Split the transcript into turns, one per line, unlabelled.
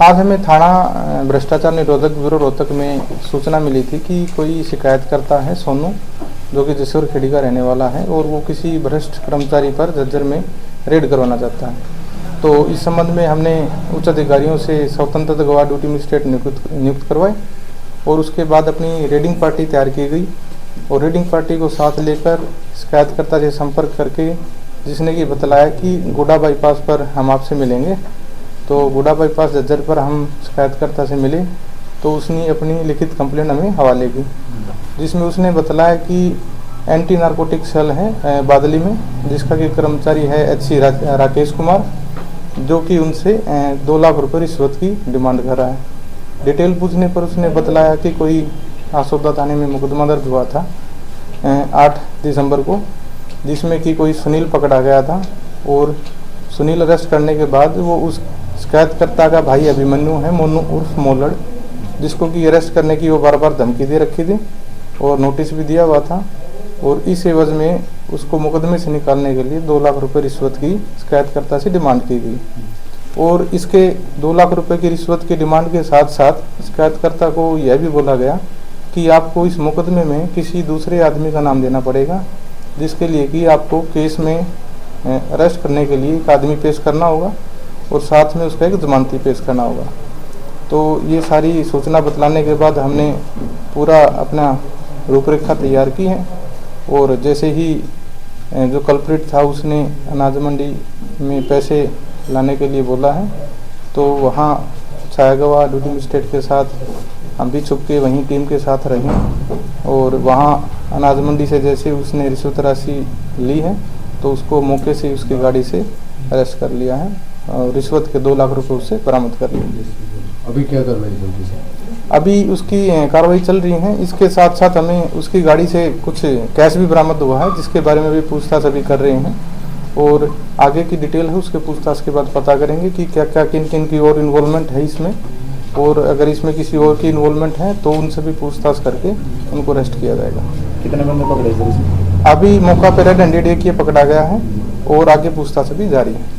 आज हमें थाना भ्रष्टाचार निरोधक ब्यूरो रोहतक में सूचना मिली थी कि कोई शिकायतकर्ता है सोनू, जो कि जसोर खेड़ी का रहने वाला है और वो किसी भ्रष्ट कर्मचारी पर झज्जर में रेड करवाना चाहता है। तो इस संबंध में हमने उच्च अधिकारियों से स्वतंत्र गवाह ड्यूटी मजिस्ट्रेट नियुक्त करवाए और उसके बाद अपनी रेडिंग पार्टी तैयार की गई और रेडिंग पार्टी को साथ लेकर शिकायतकर्ता से संपर्क करके जिसने कि बतलाया कि गुडा बाईपास पर हम आपसे मिलेंगे। तो गुडा बाईपास झज्जर पर हम शिकायतकर्ता से मिले तो उसने अपनी लिखित कंप्लेंट हमें हवाले की, जिसमें उसने बतलाया कि एंटी नारकोटिक सेल है बादली में, जिसका कि कर्मचारी है HC राकेश कुमार, जो कि उनसे 2 लाख रुपए रिश्वत की डिमांड कर रहा है। डिटेल पूछने पर उसने बतलाया कि कोई आसोदा थाने में मुकदमा दर्ज हुआ था 8 दिसंबर को, जिसमें कि कोई सुनील पकड़ा गया था और सुनील अरेस्ट करने के बाद वो उस शिकायतकर्ता का भाई अभिमन्यु है, मोनू उर्फ मोलड़, जिसको कि अरेस्ट करने की वो बार धमकी दे रखी थी और नोटिस भी दिया हुआ था और इस एवज में उसको मुकदमे से निकालने के लिए 2 लाख रुपए रिश्वत की शिकायतकर्ता से डिमांड की गई। और इसके 2 लाख रुपए की रिश्वत की डिमांड के साथ साथ शिकायतकर्ता को यह भी बोला गया कि आपको इस मुकदमे में किसी दूसरे आदमी का नाम देना पड़ेगा, जिसके लिए कि आपको केस में अरेस्ट करने के लिए एक आदमी पेश करना होगा और साथ में उसका एक जमानती पेश करना होगा। तो ये सारी सूचना बतलाने के बाद हमने पूरा अपना रूपरेखा तैयार की है और जैसे ही जो कल्प्रिट था उसने अनाज मंडी में पैसे लाने के लिए बोला है, तो वहाँ छायागवाह ड्यूटी मजिस्ट्रेट के साथ हम भी छुप के वहीं टीम के साथ रहे और वहाँ अनाज मंडी से जैसे उसने रिश्वत राशि ली है तो उसको मौके से उसकी गाड़ी से अरेस्ट कर लिया है और रिश्वत के 2 लाख रुपए उससे बरामद कर लिए।
अभी क्या कर रहे हैं?
अभी उसकी कार्रवाई चल रही है। इसके साथ साथ हमें उसकी गाड़ी से कुछ कैश भी बरामद हुआ है, जिसके बारे में भी पूछताछ अभी कर रहे हैं और आगे की डिटेल है उसके पूछताछ के बाद पता करेंगे कि क्या क्या किन किन की और इन्वॉल्वमेंट है इसमें, और अगर इसमें किसी और की इन्वॉल्वमेंट है तो उनसे भी पूछताछ करके उनको अरेस्ट किया जाएगा।
कितने बंदे पकड़े सर?
अभी मौका पर रेड हैंडेड एक ये पकड़ा गया है और आगे पूछताछ अभी जारी है।